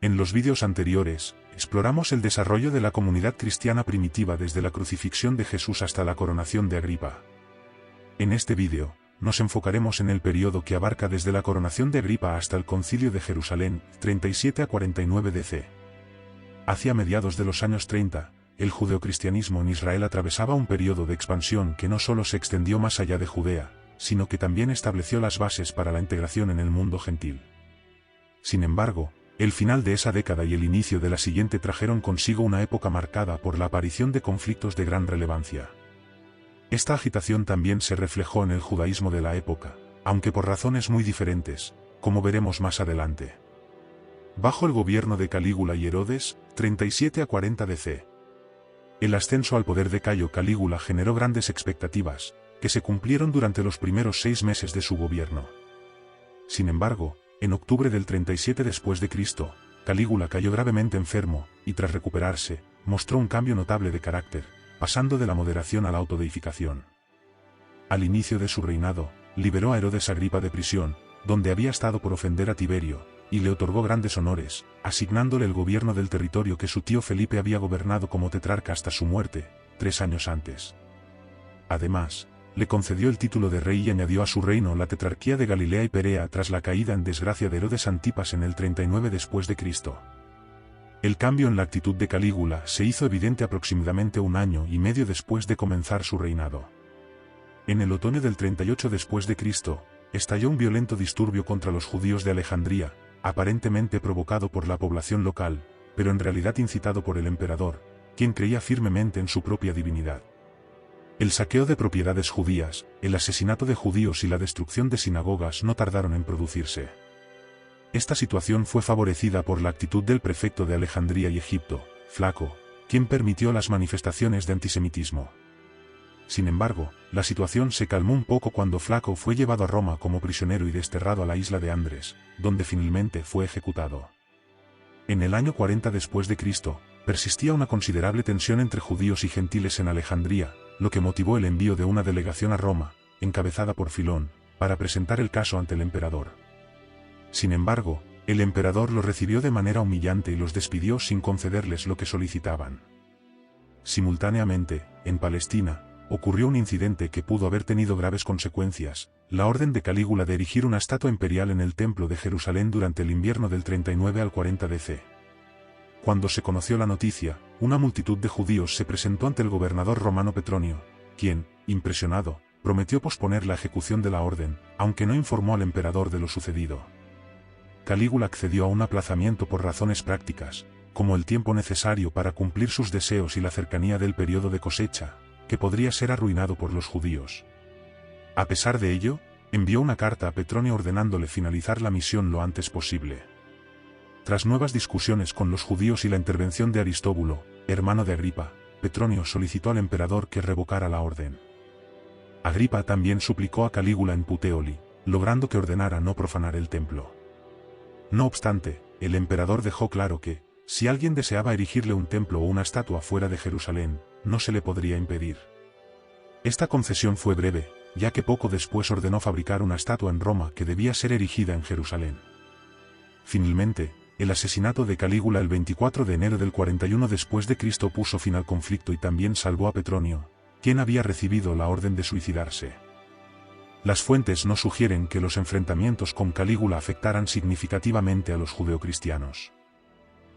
En los vídeos anteriores, exploramos el desarrollo de la comunidad cristiana primitiva desde la crucifixión de Jesús hasta la coronación de Agripa. En este vídeo, nos enfocaremos en el periodo que abarca desde la coronación de Agripa hasta el Concilio de Jerusalén, 37 a 49 DC. Hacia mediados de los años 30, el judeocristianismo en Israel atravesaba un periodo de expansión que no solo se extendió más allá de Judea, sino que también estableció las bases para la integración en el mundo gentil. Sin embargo, el final de esa década y el inicio de la siguiente trajeron consigo una época marcada por la aparición de conflictos de gran relevancia. Esta agitación también se reflejó en el judaísmo de la época, aunque por razones muy diferentes, como veremos más adelante. Bajo el gobierno de Calígula y Herodes, 37 a 40 DC. El ascenso al poder de Cayo Calígula generó grandes expectativas, que se cumplieron durante los primeros 6 meses de su gobierno. Sin embargo, en octubre del 37 después de Cristo, Calígula cayó gravemente enfermo, y tras recuperarse, mostró un cambio notable de carácter, pasando de la moderación a la autodeificación. Al inicio de su reinado, liberó a Herodes Agripa de prisión, donde había estado por ofender a Tiberio, y le otorgó grandes honores, asignándole el gobierno del territorio que su tío Felipe había gobernado como tetrarca hasta su muerte, 3 años antes. Además, le concedió el título de rey y añadió a su reino la tetrarquía de Galilea y Perea tras la caída en desgracia de Herodes Antipas en el 39 después de Cristo. El cambio en la actitud de Calígula se hizo evidente aproximadamente 1 año y medio después de comenzar su reinado. En el otoño del 38 después de Cristo, estalló un violento disturbio contra los judíos de Alejandría, aparentemente provocado por la población local, pero en realidad incitado por el emperador, quien creía firmemente en su propia divinidad. El saqueo de propiedades judías, el asesinato de judíos y la destrucción de sinagogas no tardaron en producirse. Esta situación fue favorecida por la actitud del prefecto de Alejandría y Egipto, Flaco, quien permitió las manifestaciones de antisemitismo. Sin embargo, la situación se calmó un poco cuando Flaco fue llevado a Roma como prisionero y desterrado a la isla de Andres, donde finalmente fue ejecutado. En el año 40 después de Cristo, persistía una considerable tensión entre judíos y gentiles en Alejandría, lo que motivó el envío de una delegación a Roma, encabezada por Filón, para presentar el caso ante el emperador. Sin embargo, el emperador los recibió de manera humillante y los despidió sin concederles lo que solicitaban. Simultáneamente, en Palestina, ocurrió un incidente que pudo haber tenido graves consecuencias, la orden de Calígula de erigir una estatua imperial en el templo de Jerusalén durante el invierno del 39 al 40 DC. Cuando se conoció la noticia, una multitud de judíos se presentó ante el gobernador romano Petronio, quien, impresionado, prometió posponer la ejecución de la orden, aunque no informó al emperador de lo sucedido. Calígula accedió a un aplazamiento por razones prácticas, como el tiempo necesario para cumplir sus deseos y la cercanía del periodo de cosecha, que podría ser arruinado por los judíos. A pesar de ello, envió una carta a Petronio ordenándole finalizar la misión lo antes posible. Tras nuevas discusiones con los judíos y la intervención de Aristóbulo, hermano de Agripa, Petronio solicitó al emperador que revocara la orden. Agripa también suplicó a Calígula en Puteoli, logrando que ordenara no profanar el templo. No obstante, el emperador dejó claro que, si alguien deseaba erigirle un templo o una estatua fuera de Jerusalén, no se le podría impedir. Esta concesión fue breve, ya que poco después ordenó fabricar una estatua en Roma que debía ser erigida en Jerusalén. Finalmente, el asesinato de Calígula el 24 de enero del 41 después de Cristo puso fin al conflicto y también salvó a Petronio, quien había recibido la orden de suicidarse. Las fuentes no sugieren que los enfrentamientos con Calígula afectaran significativamente a los judeocristianos.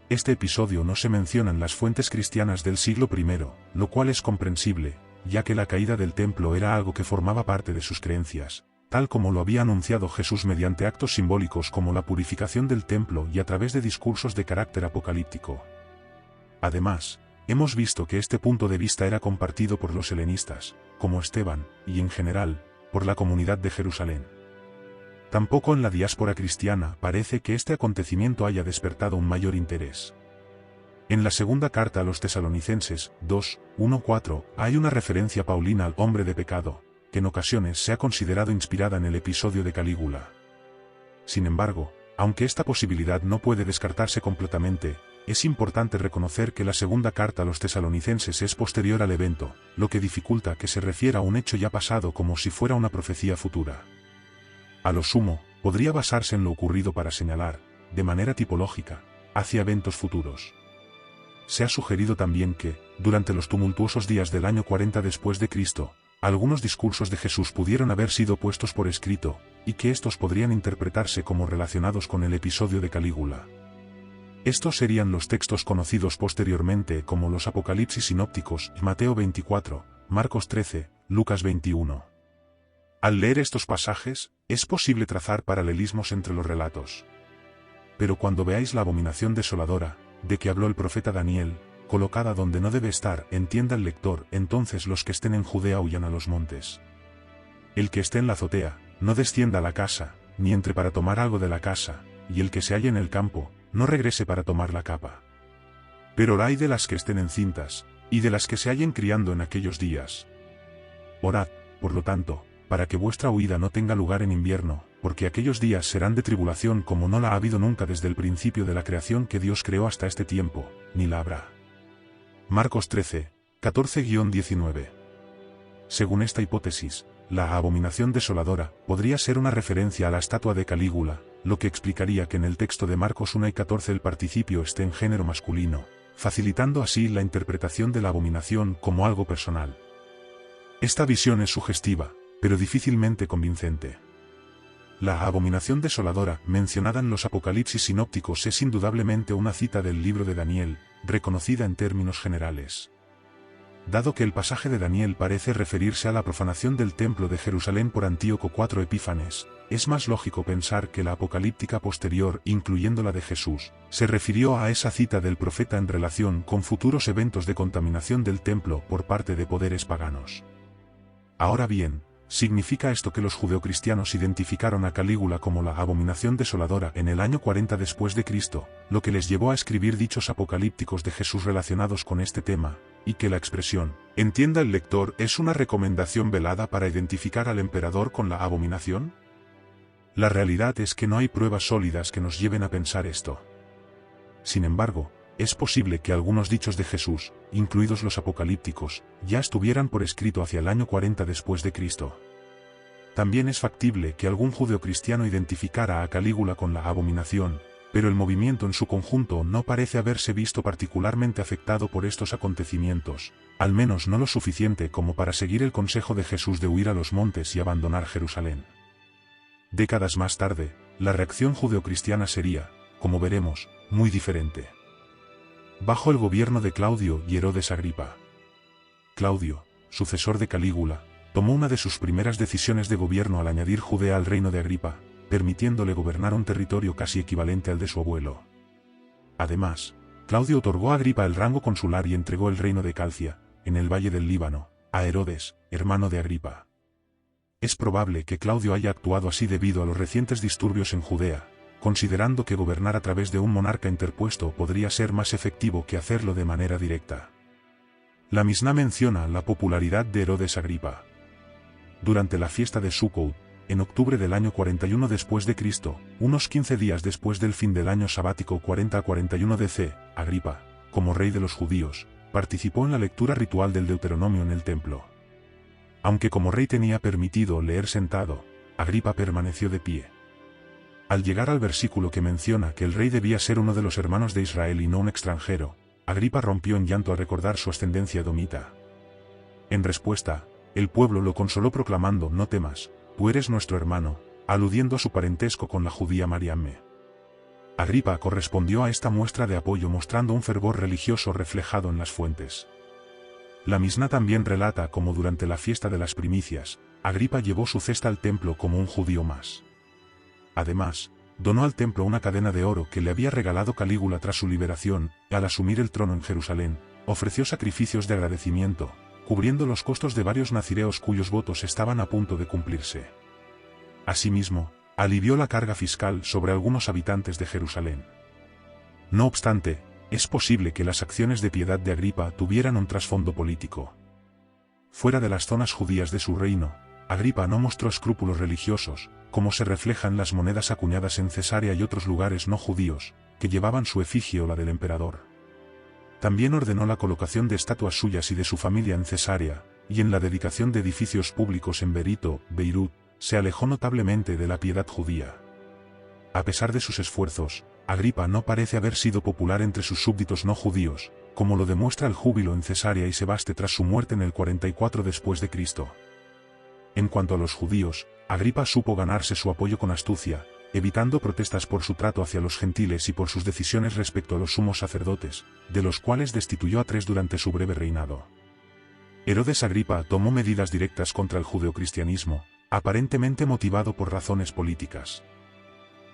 Este episodio no se menciona en las fuentes cristianas del siglo I, lo cual es comprensible, ya que la caída del templo era algo que formaba parte de sus creencias, tal como lo había anunciado Jesús mediante actos simbólicos como la purificación del templo y a través de discursos de carácter apocalíptico. Además, hemos visto que este punto de vista era compartido por los helenistas, como Esteban, y en general, por la comunidad de Jerusalén. Tampoco en la diáspora cristiana parece que este acontecimiento haya despertado un mayor interés. En la segunda carta a los tesalonicenses, 2:1-4, hay una referencia paulina al hombre de pecado, que en ocasiones se ha considerado inspirada en el episodio de Calígula. Sin embargo, aunque esta posibilidad no puede descartarse completamente, es importante reconocer que la segunda carta a los tesalonicenses es posterior al evento, lo que dificulta que se refiera a un hecho ya pasado como si fuera una profecía futura. A lo sumo, podría basarse en lo ocurrido para señalar, de manera tipológica, hacia eventos futuros. Se ha sugerido también que, durante los tumultuosos días del año 40 después de Cristo, algunos discursos de Jesús pudieron haber sido puestos por escrito, y que estos podrían interpretarse como relacionados con el episodio de Calígula. Estos serían los textos conocidos posteriormente como los Apocalipsis sinópticos, Mateo 24, Marcos 13, Lucas 21. Al leer estos pasajes, es posible trazar paralelismos entre los relatos. Pero cuando veáis la abominación desoladora, de que habló el profeta Daniel, colocada donde no debe estar, entienda el lector, entonces los que estén en Judea huyan a los montes. El que esté en la azotea, no descienda a la casa, ni entre para tomar algo de la casa, y el que se halle en el campo, no regrese para tomar la capa. Pero ay de las que estén encintas, y de las que se hallen criando en aquellos días. Orad, por lo tanto, para que vuestra huida no tenga lugar en invierno, porque aquellos días serán de tribulación como no la ha habido nunca desde el principio de la creación que Dios creó hasta este tiempo, ni la habrá. Marcos 13, 14-19. Según esta hipótesis, la abominación desoladora podría ser una referencia a la estatua de Calígula, lo que explicaría que en el texto de Marcos 1 y 14 el participio esté en género masculino, facilitando así la interpretación de la abominación como algo personal. Esta visión es sugestiva, pero difícilmente convincente. La abominación desoladora, mencionada en los Apocalipsis sinópticos, es indudablemente una cita del libro de Daniel, reconocida en términos generales. Dado que el pasaje de Daniel parece referirse a la profanación del templo de Jerusalén por Antíoco IV Epífanes, es más lógico pensar que la apocalíptica posterior, incluyendo la de Jesús, se refirió a esa cita del profeta en relación con futuros eventos de contaminación del templo por parte de poderes paganos. Ahora bien, ¿significa esto que los judeocristianos identificaron a Calígula como la abominación desoladora en el año 40 después de Cristo, lo que les llevó a escribir dichos apocalípticos de Jesús relacionados con este tema, y que la expresión, entienda el lector, es una recomendación velada para identificar al emperador con la abominación? La realidad es que no hay pruebas sólidas que nos lleven a pensar esto. Sin embargo, es posible que algunos dichos de Jesús, incluidos los apocalípticos, ya estuvieran por escrito hacia el año 40 después de Cristo. También es factible que algún judeocristiano identificara a Calígula con la abominación, pero el movimiento en su conjunto no parece haberse visto particularmente afectado por estos acontecimientos, al menos no lo suficiente como para seguir el consejo de Jesús de huir a los montes y abandonar Jerusalén. Décadas más tarde, la reacción judeocristiana sería, como veremos, muy diferente. Bajo el gobierno de Claudio y Herodes Agripa. Claudio, sucesor de Calígula, tomó una de sus primeras decisiones de gobierno al añadir Judea al reino de Agripa, permitiéndole gobernar un territorio casi equivalente al de su abuelo. Además, Claudio otorgó a Agripa el rango consular y entregó el reino de Calcia, en el valle del Líbano, a Herodes, hermano de Agripa. Es probable que Claudio haya actuado así debido a los recientes disturbios en Judea, considerando que gobernar a través de un monarca interpuesto podría ser más efectivo que hacerlo de manera directa. La Misná menciona la popularidad de Herodes Agripa. Durante la fiesta de Sukkot, en octubre del año 41 después de Cristo, unos 15 días después del fin del año sabático 40 a 41 DC, Agripa, como rey de los judíos, participó en la lectura ritual del Deuteronomio en el templo. Aunque como rey tenía permitido leer sentado, Agripa permaneció de pie. Al llegar al versículo que menciona que el rey debía ser uno de los hermanos de Israel y no un extranjero, Agripa rompió en llanto al recordar su ascendencia edomita. En respuesta, el pueblo lo consoló proclamando: no temas, tú eres nuestro hermano, aludiendo a su parentesco con la judía Mariamme. Agripa correspondió a esta muestra de apoyo mostrando un fervor religioso reflejado en las fuentes. La Misná también relata cómo durante la fiesta de las primicias, Agripa llevó su cesta al templo como un judío más. Además, donó al templo una cadena de oro que le había regalado Calígula tras su liberación, y al asumir el trono en Jerusalén, ofreció sacrificios de agradecimiento, cubriendo los costos de varios nazireos cuyos votos estaban a punto de cumplirse. Asimismo, alivió la carga fiscal sobre algunos habitantes de Jerusalén. No obstante, es posible que las acciones de piedad de Agripa tuvieran un trasfondo político. Fuera de las zonas judías de su reino, Agripa no mostró escrúpulos religiosos, como se refleja en las monedas acuñadas en Cesarea y otros lugares no judíos, que llevaban su efigie o la del emperador. También ordenó la colocación de estatuas suyas y de su familia en Cesarea, y en la dedicación de edificios públicos en Berito, Beirut, se alejó notablemente de la piedad judía. A pesar de sus esfuerzos, Agripa no parece haber sido popular entre sus súbditos no judíos, como lo demuestra el júbilo en Cesarea y Sebaste tras su muerte en el 44 después de Cristo. En cuanto a los judíos, Agripa supo ganarse su apoyo con astucia, evitando protestas por su trato hacia los gentiles y por sus decisiones respecto a los sumos sacerdotes, de los cuales destituyó a 3 durante su breve reinado. Herodes Agripa tomó medidas directas contra el judeocristianismo, aparentemente motivado por razones políticas.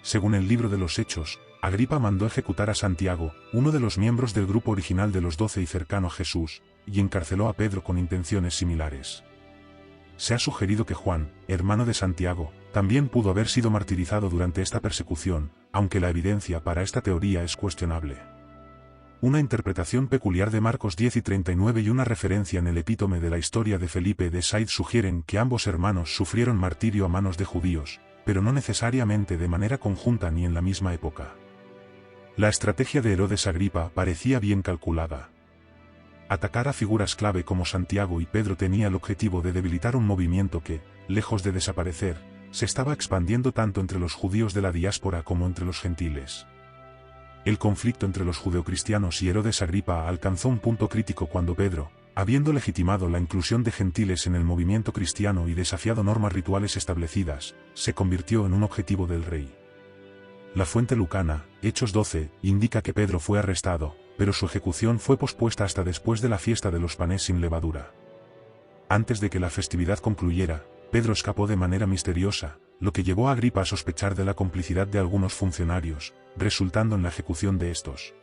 Según el libro de los Hechos, Agripa mandó ejecutar a Santiago, uno de los miembros del grupo original de los 12 y cercano a Jesús, y encarceló a Pedro con intenciones similares. Se ha sugerido que Juan, hermano de Santiago, también pudo haber sido martirizado durante esta persecución, aunque la evidencia para esta teoría es cuestionable. Una interpretación peculiar de Marcos 10 y 39 y una referencia en el epítome de la historia de Felipe de Said sugieren que ambos hermanos sufrieron martirio a manos de judíos, pero no necesariamente de manera conjunta ni en la misma época. La estrategia de Herodes Agripa parecía bien calculada. Atacar a figuras clave como Santiago y Pedro tenía el objetivo de debilitar un movimiento que, lejos de desaparecer, se estaba expandiendo tanto entre los judíos de la diáspora como entre los gentiles. El conflicto entre los judeocristianos y Herodes Agripa alcanzó un punto crítico cuando Pedro, habiendo legitimado la inclusión de gentiles en el movimiento cristiano y desafiado normas rituales establecidas, se convirtió en un objetivo del rey. La fuente lucana, Hechos 12, indica que Pedro fue arrestado, pero su ejecución fue pospuesta hasta después de la fiesta de los panes sin levadura. Antes de que la festividad concluyera, Pedro escapó de manera misteriosa, lo que llevó a Agripa a sospechar de la complicidad de algunos funcionarios, resultando en la ejecución de estos.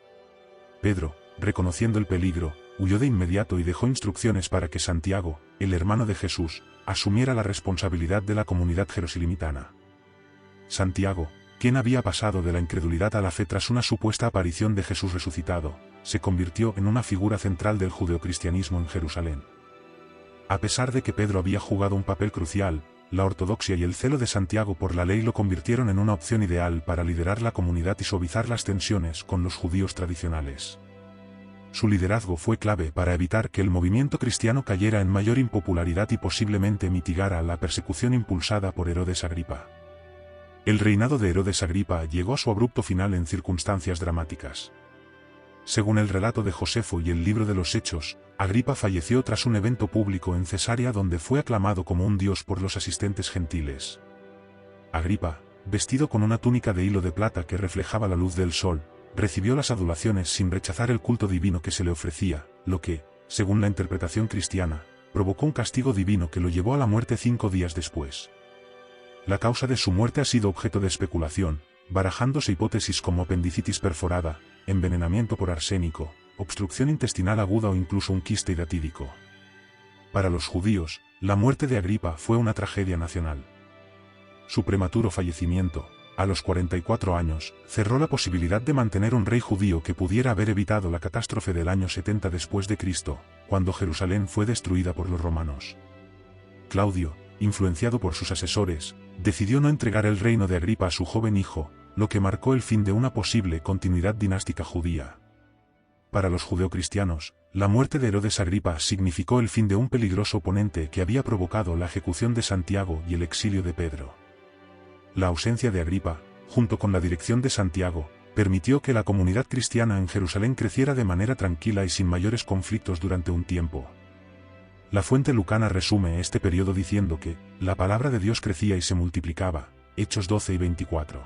Pedro, reconociendo el peligro, huyó de inmediato y dejó instrucciones para que Santiago, el hermano de Jesús, asumiera la responsabilidad de la comunidad jerosalimitana. Santiago, quien había pasado de la incredulidad a la fe tras una supuesta aparición de Jesús resucitado, se convirtió en una figura central del judeocristianismo en Jerusalén. A pesar de que Pedro había jugado un papel crucial, la ortodoxia y el celo de Santiago por la ley lo convirtieron en una opción ideal para liderar la comunidad y suavizar las tensiones con los judíos tradicionales. Su liderazgo fue clave para evitar que el movimiento cristiano cayera en mayor impopularidad y posiblemente mitigara la persecución impulsada por Herodes Agripa. El reinado de Herodes Agripa llegó a su abrupto final en circunstancias dramáticas. Según el relato de Josefo y el libro de los Hechos, Agripa falleció tras un evento público en Cesarea donde fue aclamado como un dios por los asistentes gentiles. Agripa, vestido con una túnica de hilo de plata que reflejaba la luz del sol, recibió las adulaciones sin rechazar el culto divino que se le ofrecía, lo que, según la interpretación cristiana, provocó un castigo divino que lo llevó a la muerte 5 días después. La causa de su muerte ha sido objeto de especulación, barajándose hipótesis como apendicitis perforada, envenenamiento por arsénico, obstrucción intestinal aguda o incluso un quiste hidatídico. Para los judíos, la muerte de Agripa fue una tragedia nacional. Su prematuro fallecimiento, a los 44 años, cerró la posibilidad de mantener un rey judío que pudiera haber evitado la catástrofe del año 70 después de Cristo, cuando Jerusalén fue destruida por los romanos. Claudio, influenciado por sus asesores, decidió no entregar el reino de Agripa a su joven hijo, lo que marcó el fin de una posible continuidad dinástica judía. Para los judeocristianos, la muerte de Herodes Agripa significó el fin de un peligroso oponente que había provocado la ejecución de Santiago y el exilio de Pedro. La ausencia de Agripa, junto con la dirección de Santiago, permitió que la comunidad cristiana en Jerusalén creciera de manera tranquila y sin mayores conflictos durante un tiempo. La fuente lucana resume este periodo diciendo que la palabra de Dios crecía y se multiplicaba, Hechos 12 y 24.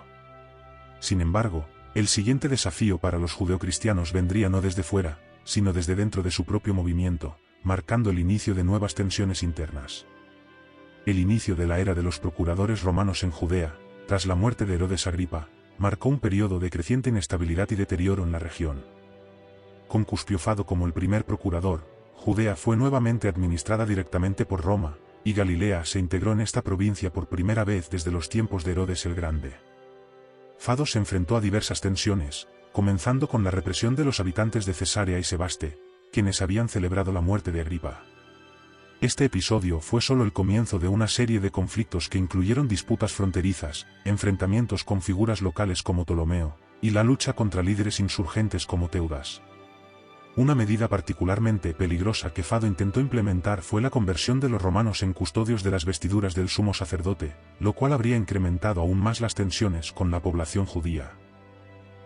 Sin embargo, el siguiente desafío para los judeocristianos vendría no desde fuera, sino desde dentro de su propio movimiento, marcando el inicio de nuevas tensiones internas. El inicio de la era de los procuradores romanos en Judea, tras la muerte de Herodes Agripa, marcó un periodo de creciente inestabilidad y deterioro en la región. Con Cuspiofado como el primer procurador, Judea fue nuevamente administrada directamente por Roma, y Galilea se integró en esta provincia por primera vez desde los tiempos de Herodes el Grande. Fado se enfrentó a diversas tensiones, comenzando con la represión de los habitantes de Cesarea y Sebaste, quienes habían celebrado la muerte de Agripa. Este episodio fue solo el comienzo de una serie de conflictos que incluyeron disputas fronterizas, enfrentamientos con figuras locales como Ptolomeo, y la lucha contra líderes insurgentes como Teudas. Una medida particularmente peligrosa que Fado intentó implementar fue la conversión de los romanos en custodios de las vestiduras del sumo sacerdote, lo cual habría incrementado aún más las tensiones con la población judía.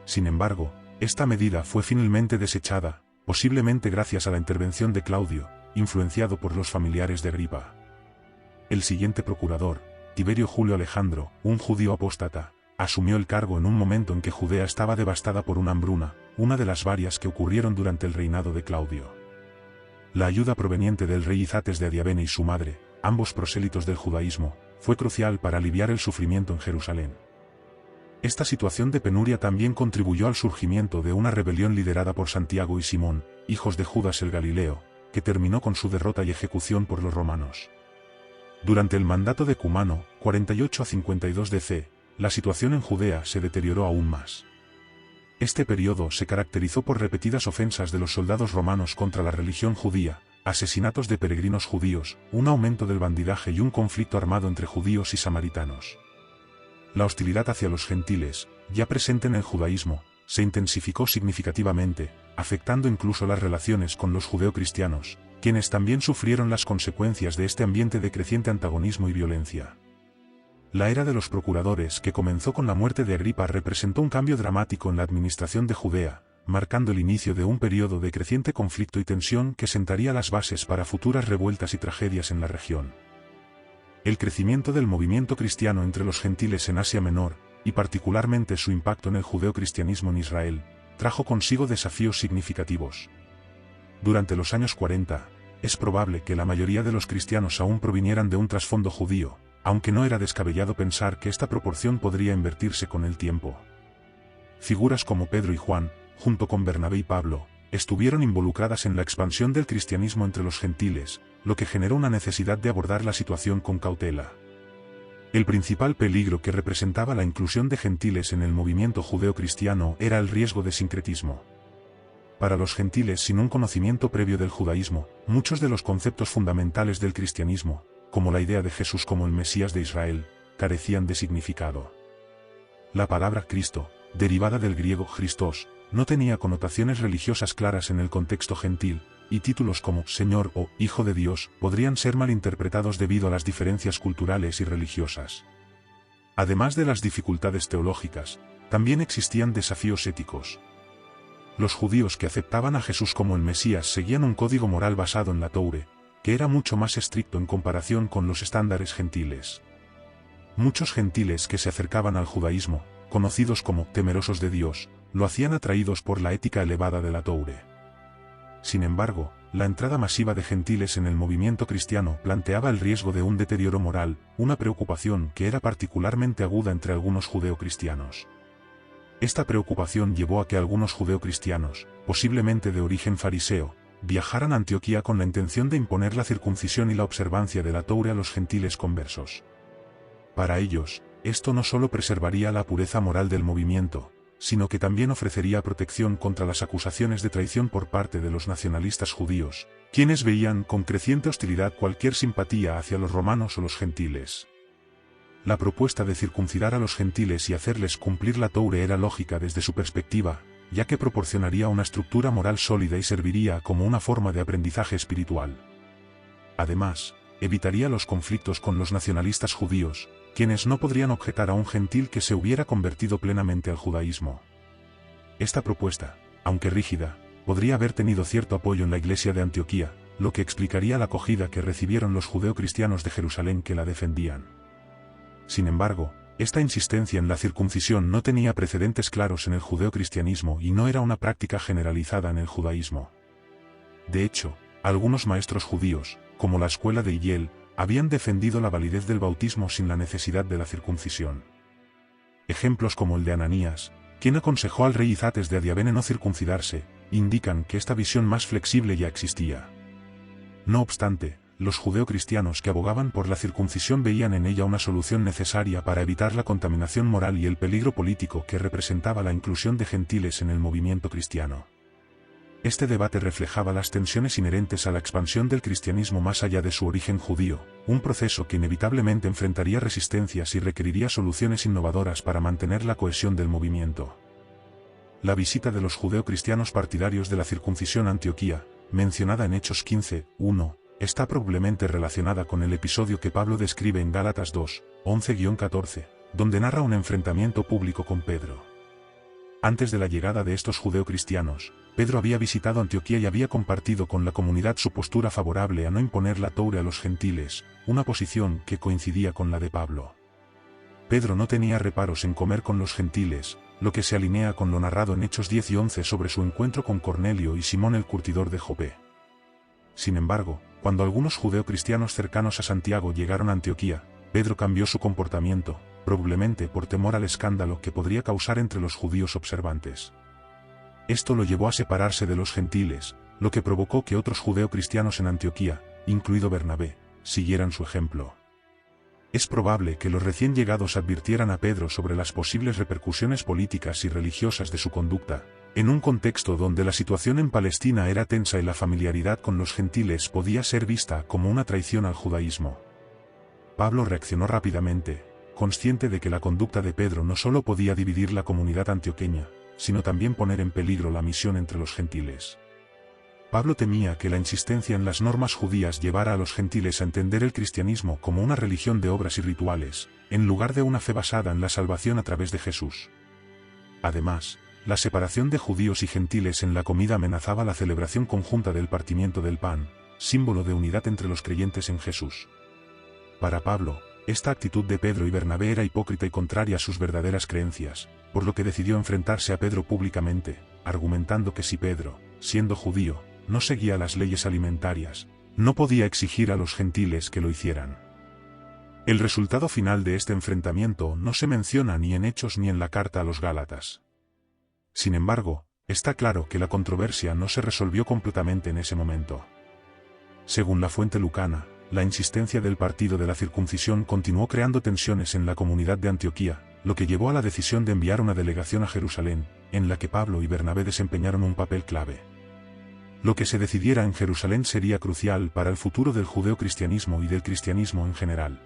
Sin embargo, esta medida fue finalmente desechada, posiblemente gracias a la intervención de Claudio, influenciado por los familiares de Agripa. El siguiente procurador, Tiberio Julio Alejandro, un judío apóstata, asumió el cargo en un momento en que Judea estaba devastada por una hambruna, una de las varias que ocurrieron durante el reinado de Claudio. La ayuda proveniente del rey Izates de Adiabene y su madre, ambos prosélitos del judaísmo, fue crucial para aliviar el sufrimiento en Jerusalén. Esta situación de penuria también contribuyó al surgimiento de una rebelión liderada por Santiago y Simón, hijos de Judas el Galileo, que terminó con su derrota y ejecución por los romanos. Durante el mandato de Cumano, 48 a 52 DC, la situación en Judea se deterioró aún más. Este periodo se caracterizó por repetidas ofensas de los soldados romanos contra la religión judía, asesinatos de peregrinos judíos, un aumento del bandidaje y un conflicto armado entre judíos y samaritanos. La hostilidad hacia los gentiles, ya presente en el judaísmo, se intensificó significativamente, afectando incluso las relaciones con los judeocristianos, quienes también sufrieron las consecuencias de este ambiente de creciente antagonismo y violencia. La era de los procuradores que comenzó con la muerte de Agripa representó un cambio dramático en la administración de Judea, marcando el inicio de un periodo de creciente conflicto y tensión que sentaría las bases para futuras revueltas y tragedias en la región. El crecimiento del movimiento cristiano entre los gentiles en Asia Menor, y particularmente su impacto en el judeocristianismo en Israel, trajo consigo desafíos significativos. Durante los años 40, es probable que la mayoría de los cristianos aún provinieran de un trasfondo judío, aunque no era descabellado pensar que esta proporción podría invertirse con el tiempo. Figuras como Pedro y Juan, junto con Bernabé y Pablo, estuvieron involucradas en la expansión del cristianismo entre los gentiles, lo que generó una necesidad de abordar la situación con cautela. El principal peligro que representaba la inclusión de gentiles en el movimiento judeo-cristiano era el riesgo de sincretismo. Para los gentiles sin un conocimiento previo del judaísmo, muchos de los conceptos fundamentales del cristianismo, como la idea de Jesús como el Mesías de Israel, carecían de significado. La palabra Cristo, derivada del griego Christos, no tenía connotaciones religiosas claras en el contexto gentil, y títulos como Señor o Hijo de Dios podrían ser malinterpretados debido a las diferencias culturales y religiosas. Además de las dificultades teológicas, también existían desafíos éticos. Los judíos que aceptaban a Jesús como el Mesías seguían un código moral basado en la Toure, que era mucho más estricto en comparación con los estándares gentiles. Muchos gentiles que se acercaban al judaísmo, conocidos como temerosos de Dios, lo hacían atraídos por la ética elevada de la Toure. Sin embargo, la entrada masiva de gentiles en el movimiento cristiano planteaba el riesgo de un deterioro moral, una preocupación que era particularmente aguda entre algunos judeocristianos. Esta preocupación llevó a que algunos judeocristianos, posiblemente de origen fariseo, viajaran a Antioquía con la intención de imponer la circuncisión y la observancia de la Toure a los gentiles conversos. Para ellos, esto no solo preservaría la pureza moral del movimiento, sino que también ofrecería protección contra las acusaciones de traición por parte de los nacionalistas judíos, quienes veían con creciente hostilidad cualquier simpatía hacia los romanos o los gentiles. La propuesta de circuncidar a los gentiles y hacerles cumplir la Toure era lógica desde su perspectiva, ya que proporcionaría una estructura moral sólida y serviría como una forma de aprendizaje espiritual. Además, evitaría los conflictos con los nacionalistas judíos, quienes no podrían objetar a un gentil que se hubiera convertido plenamente al judaísmo. Esta propuesta, aunque rígida, podría haber tenido cierto apoyo en la iglesia de Antioquía, lo que explicaría la acogida que recibieron los judeocristianos de Jerusalén que la defendían. Sin embargo, esta insistencia en la circuncisión no tenía precedentes claros en el judeocristianismo y no era una práctica generalizada en el judaísmo. De hecho, algunos maestros judíos, como la escuela de Hillel, habían defendido la validez del bautismo sin la necesidad de la circuncisión. Ejemplos como el de Ananías, quien aconsejó al rey Izates de Adiabene no circuncidarse, indican que esta visión más flexible ya existía. No obstante, los judeocristianos que abogaban por la circuncisión veían en ella una solución necesaria para evitar la contaminación moral y el peligro político que representaba la inclusión de gentiles en el movimiento cristiano. Este debate reflejaba las tensiones inherentes a la expansión del cristianismo más allá de su origen judío, un proceso que inevitablemente enfrentaría resistencias y requeriría soluciones innovadoras para mantener la cohesión del movimiento. La visita de los judeocristianos partidarios de la circuncisión a Antioquía, mencionada en Hechos 15:1, está probablemente relacionada con el episodio que Pablo describe en Gálatas 2:11-14, donde narra un enfrentamiento público con Pedro. Antes de la llegada de estos judeocristianos, Pedro había visitado Antioquía y había compartido con la comunidad su postura favorable a no imponer la Toura a los gentiles, una posición que coincidía con la de Pablo. Pedro no tenía reparos en comer con los gentiles, lo que se alinea con lo narrado en Hechos 10 y 11 sobre su encuentro con Cornelio y Simón el curtidor de Jope. Sin embargo, cuando algunos judeocristianos cercanos a Santiago llegaron a Antioquía, Pedro cambió su comportamiento, probablemente por temor al escándalo que podría causar entre los judíos observantes. Esto lo llevó a separarse de los gentiles, lo que provocó que otros judeocristianos en Antioquía, incluido Bernabé, siguieran su ejemplo. Es probable que los recién llegados advirtieran a Pedro sobre las posibles repercusiones políticas y religiosas de su conducta, en un contexto donde la situación en Palestina era tensa y la familiaridad con los gentiles podía ser vista como una traición al judaísmo. Pablo reaccionó rápidamente, consciente de que la conducta de Pedro no solo podía dividir la comunidad antioqueña, sino también poner en peligro la misión entre los gentiles. Pablo temía que la insistencia en las normas judías llevara a los gentiles a entender el cristianismo como una religión de obras y rituales, en lugar de una fe basada en la salvación a través de Jesús. Además, la separación de judíos y gentiles en la comida amenazaba la celebración conjunta del partimiento del pan, símbolo de unidad entre los creyentes en Jesús. Para Pablo, esta actitud de Pedro y Bernabé era hipócrita y contraria a sus verdaderas creencias, por lo que decidió enfrentarse a Pedro públicamente, argumentando que si Pedro, siendo judío, no seguía las leyes alimentarias, no podía exigir a los gentiles que lo hicieran. El resultado final de este enfrentamiento no se menciona ni en Hechos ni en la carta a los Gálatas. Sin embargo, está claro que la controversia no se resolvió completamente en ese momento. Según la fuente lucana, la insistencia del partido de la circuncisión continuó creando tensiones en la comunidad de Antioquía, lo que llevó a la decisión de enviar una delegación a Jerusalén, en la que Pablo y Bernabé desempeñaron un papel clave. Lo que se decidiera en Jerusalén sería crucial para el futuro del judeocristianismo y del cristianismo en general.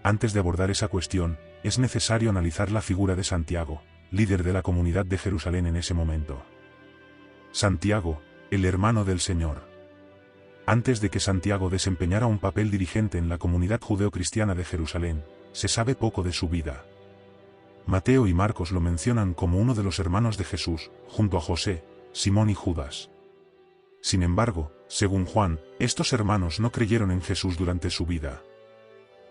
Antes de abordar esa cuestión, es necesario analizar la figura de Santiago, líder de la comunidad de Jerusalén en ese momento. Santiago, el hermano del Señor. Antes de que Santiago desempeñara un papel dirigente en la comunidad judeocristiana de Jerusalén, se sabe poco de su vida. Mateo y Marcos lo mencionan como uno de los hermanos de Jesús, junto a José, Simón y Judas. Sin embargo, según Juan, estos hermanos no creyeron en Jesús durante su vida.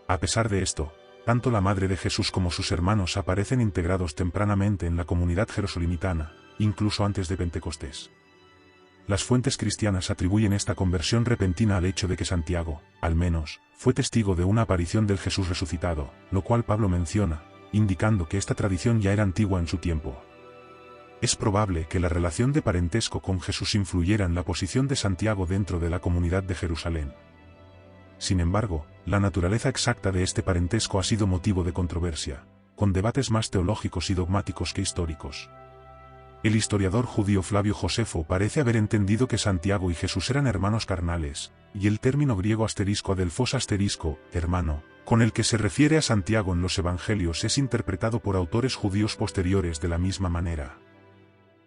A pesar de esto, tanto la madre de Jesús como sus hermanos aparecen integrados tempranamente en la comunidad jerosolimitana, incluso antes de Pentecostés. Las fuentes cristianas atribuyen esta conversión repentina al hecho de que Santiago, al menos, fue testigo de una aparición del Jesús resucitado, lo cual Pablo menciona, indicando que esta tradición ya era antigua en su tiempo. Es probable que la relación de parentesco con Jesús influyera en la posición de Santiago dentro de la comunidad de Jerusalén. Sin embargo, la naturaleza exacta de este parentesco ha sido motivo de controversia, con debates más teológicos y dogmáticos que históricos. El historiador judío Flavio Josefo parece haber entendido que Santiago y Jesús eran hermanos carnales, y el término griego *adelphos*, hermano, con el que se refiere a Santiago en los evangelios es interpretado por autores judíos posteriores de la misma manera.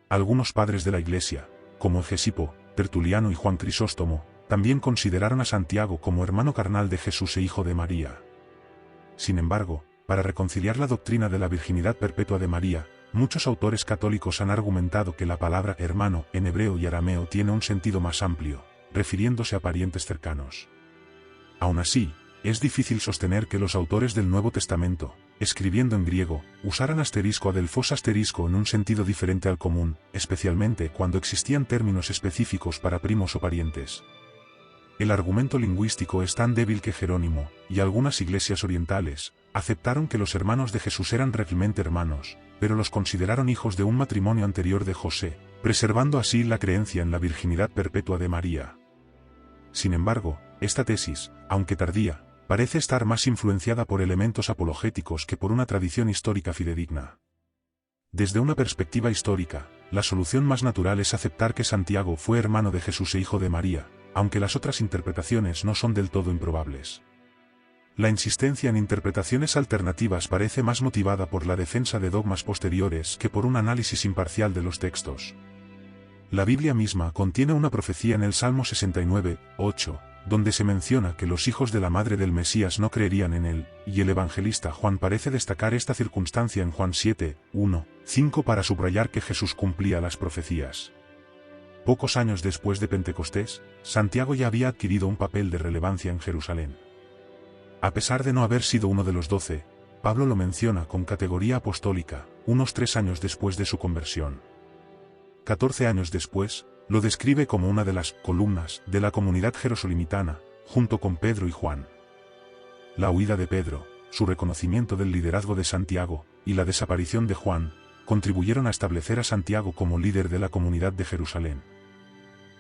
Algunos padres de la Iglesia, como Hegesipo, Tertuliano y Juan Crisóstomo, también consideraron a Santiago como hermano carnal de Jesús e hijo de María. Sin embargo, para reconciliar la doctrina de la virginidad perpetua de María, muchos autores católicos han argumentado que la palabra hermano en hebreo y arameo tiene un sentido más amplio, refiriéndose a parientes cercanos. Aún así, es difícil sostener que los autores del Nuevo Testamento, escribiendo en griego, usaran *adelphos* en un sentido diferente al común, especialmente cuando existían términos específicos para primos o parientes. El argumento lingüístico es tan débil que Jerónimo, y algunas iglesias orientales, aceptaron que los hermanos de Jesús eran realmente hermanos, pero los consideraron hijos de un matrimonio anterior de José, preservando así la creencia en la virginidad perpetua de María. Sin embargo, esta tesis, aunque tardía, parece estar más influenciada por elementos apologéticos que por una tradición histórica fidedigna. Desde una perspectiva histórica, la solución más natural es aceptar que Santiago fue hermano de Jesús e hijo de María, aunque las otras interpretaciones no son del todo improbables. La insistencia en interpretaciones alternativas parece más motivada por la defensa de dogmas posteriores que por un análisis imparcial de los textos. La Biblia misma contiene una profecía en el Salmo 69, 8, donde se menciona que los hijos de la madre del Mesías no creerían en él, y el evangelista Juan parece destacar esta circunstancia en Juan 7, 1, 5 para subrayar que Jesús cumplía las profecías. Pocos años después de Pentecostés, Santiago ya había adquirido un papel de relevancia en Jerusalén. A pesar de no haber sido uno de los 12, Pablo lo menciona con categoría apostólica, unos 3 años después de su conversión. 14 años después, lo describe como una de las columnas de la comunidad jerosolimitana, junto con Pedro y Juan. La huida de Pedro, su reconocimiento del liderazgo de Santiago, y la desaparición de Juan, contribuyeron a establecer a Santiago como líder de la comunidad de Jerusalén.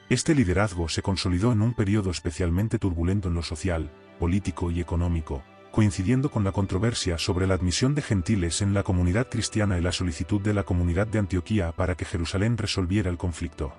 Este liderazgo se consolidó en un periodo especialmente turbulento en lo social, político y económico, coincidiendo con la controversia sobre la admisión de gentiles en la comunidad cristiana y la solicitud de la comunidad de Antioquía para que Jerusalén resolviera el conflicto.